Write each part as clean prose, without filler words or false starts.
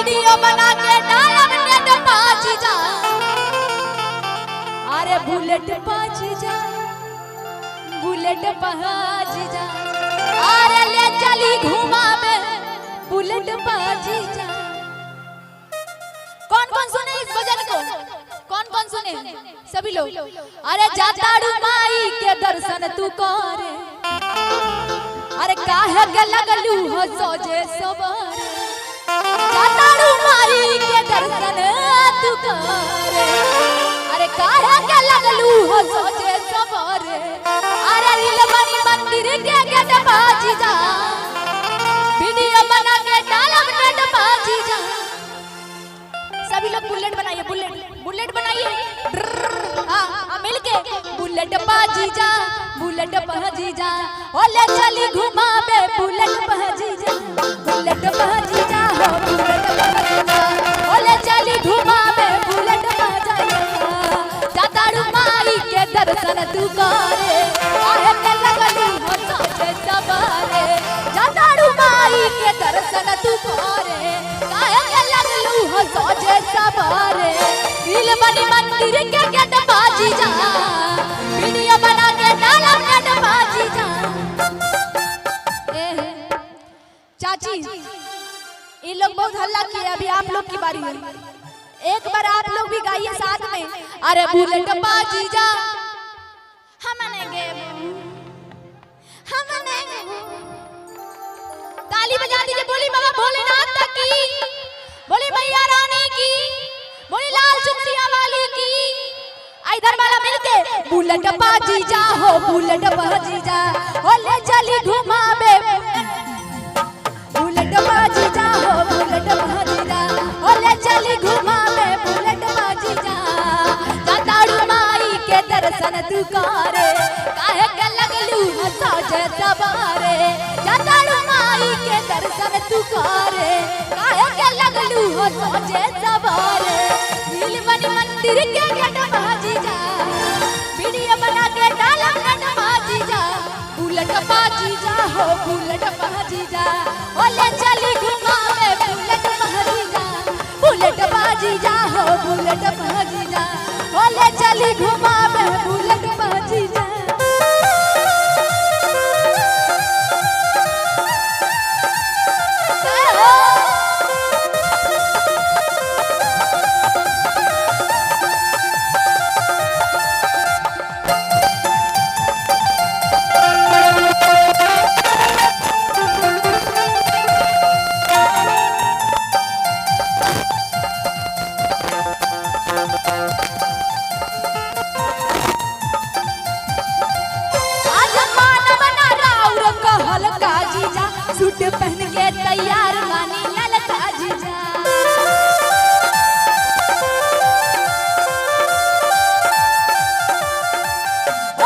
Video बना के डालब नेट पाजी जा। अरे बुलेट पाजी जा, बुलेट पाजी जा। अरे ले चली घुमावे बुलेट पाजी जा। कौन कौन सुने इस भजन को? कौन कौन सुने? सभी लोग। अरे जाताड़ू माई के दर्शन तू करे। अरे काहे के लगलू हो सोजे सवारे। जाताड़ू माई के दर्शन तू करे। अरे काहे के लगलू हो सोजे सवारे। अरे रील बनी मंदिर के गेट बाजी जा। वीडियो बना के डालब नेट बाजी जा। सभी लोग बुलेट बनाइए, बुलेट बुलेट बनाइए। हाँ मिलके बुलेट बाजी जा, बुलेट बाजी जा। ओले चली घुमावे बुलेट बाजी जा, बुलेट बाजी जा हो बुलेट बाजी जा। ओले चली घुमावे बुलेट बाजी जा। जाताड़ू माई के दर्शन तू करे। काहे के लगलू हो सोचे सवारे। जाताड़ू माई के दर्शन तू करे। काहे के लगलू हो सोचे सवारे। रील बनी मंदिर के गेट बाजी जा। वीडियो बना के डालब नेट बाजी जा। चाची ये लोग बहुत हल्ला किए, अभी आप लोग की बारी है। एक बार आप लोग भी गाइए साथ में। अरे बुलेट बाजी जा। हमने गे हमने ताली बजा दीजिए। बोली बाबा भोलेनाथ की, बोली मैया रानी की, बोली लाल चुनरिया वाली की। इधर वाला मिलके बुलेट बाजी जा हो बुलेट बाजी जा। ओले चली घुमावे बुलेट बाजी जा हो बुलेट बाजी जा। ओले चली घुमावे बुलेट बाजी जा। जाताड़ू माई के दर्शन तू करे। काहे के लगलू हो सोचे सवारे। जाताड़ू माई के दर्शन तू करे। काहे के लगलू हो सोचे सवारे। रील बनी मंदिर के गेट बाजी जा। वीडियो बना के डालब नेट बाजी जा। बुलेट बाजी जा हो बुलेट बाजी जा। ओले चली घुमावे बुलेट बाजी जा, बुलेट बाजी जा हो बुलेट बाजी जा। ओले चली घुमावे बुलेट बाजी जा। सूट पहन के तैयार बानी ललका जीजा।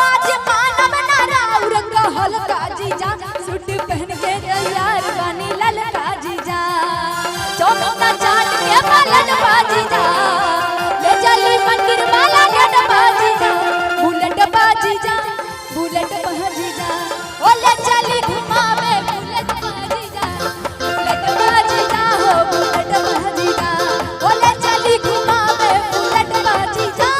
आज मानव ना राउर कहल का जीजा। सूट पहन के तैयार बानी ललका जीजा। चौमिन चाट के बालन बाजी जा। ले चली मंदिर वाला गेट बाजी जा। बुलेट बाजी जा, बुलेट बाजी जा। ओले चली घुमावे बुलेट बाजी जा, बुलेट बाजी जा हो बुलेट बाजी जा। ओले चली घुमावे बुलेट बाजी जा।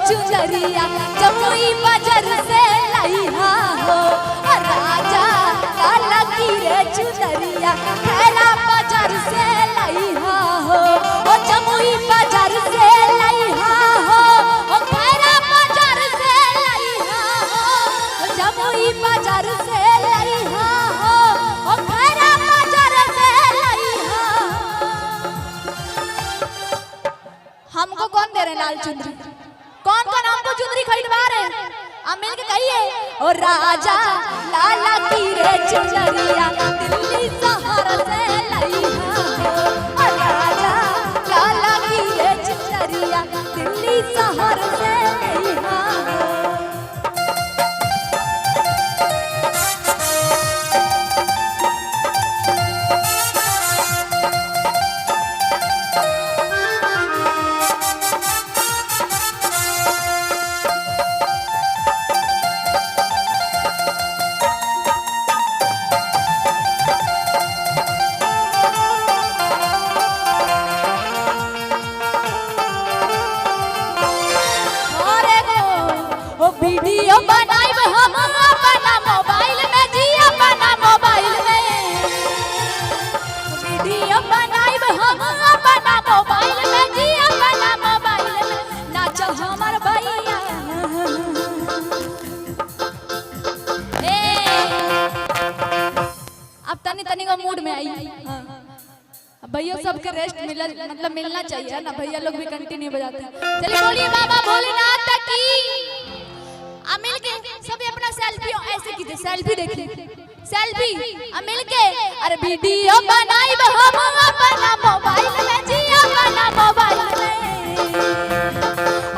चुनरिया जमुई बाजार से लइहा हो। राजा काला की रे चुनरिया खैरा बाजार से लइहा हो। ओ जमुई बाजार से लइहा हो। ओ खैरा बाजार से लइहा हो। ओ जमुई बाजार से लइहा हो। ओ खैरा कौन दे रहे लाल चुंदरी? कौन कौन हमको चुंदरी खरीदवा रहे? आप मिल के कहिए। ओ राजा लाला की रे चुनरिया दिल्ली शहर से लईहा। ओ राजा लाला की रे चुनरिया दिल्ली शहर से लईहा। वीडियो बनाइब हम अपना मोबाइल में जी, अपना मोबाइल में वीडियो बनाइब हम अपना मोबाइल में जी, अपना मोबाइल में नाचो हमर भैया। अब तनी तनी का मूड में आई। भैया सबके रेस्ट मतलब मिलना चाहिए ना, भैया लोग भी कंटिन्यू बजाते हैं। चलिए बोलिए बाबा भोलेनाथ की। मिल के सभी अपना सेल्फी ऐसे कीजिए, सेल्फी देखिए, सेल्फी मिल के। अरे वीडियो बनाइब हम अपना मोबाइल में जी, अपना मोबाइल में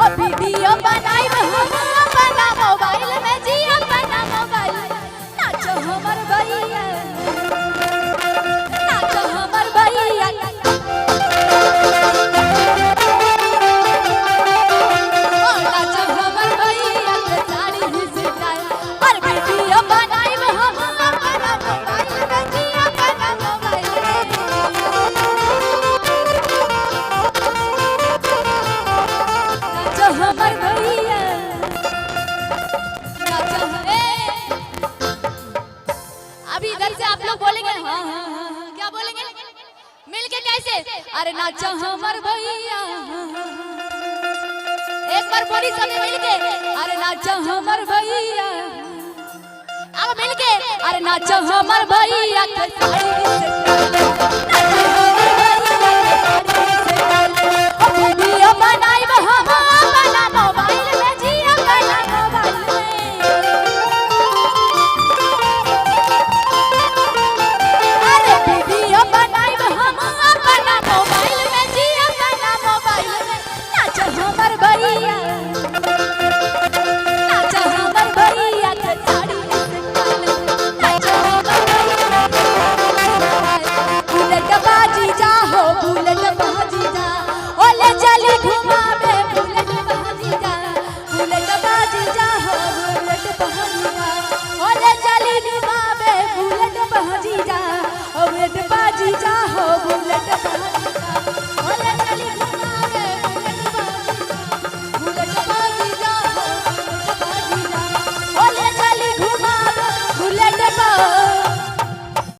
ओ वीडियो बनाइब हम अपना मोबाइल में जी, अपना मोबाइल में नाचो हमर भैया, नाचो हमर भैया। अभी इधर से आप लोग बोलेंगे हाँ हाँ हाँ, क्या बोलेंगे? मिलके कैसे? अरे नाचो हमर भैया। एक बार बोली सब मिलके, अरे नाचो हमर भैया। अब मिलके, अरे नाचो हमर भैया के साड़ी से वीडियो बनाइब हम अपना मोबाइल में जी, अपना मोबाइल में वीडियो बनाइब हम अपना मोबाइल में जी, अपना मोबाइल में नाचो हमर भैया, नाचो हमर भैया के साड़ी से नाचो हमर भैया। बुलेट बाजी जा हो, बुलेट बाजी जा, ओले चली घुमावे बुलेट बाजी जा, बुलेट बाजी जा हो, बुलेट बाजी जा, ओले चली घुमा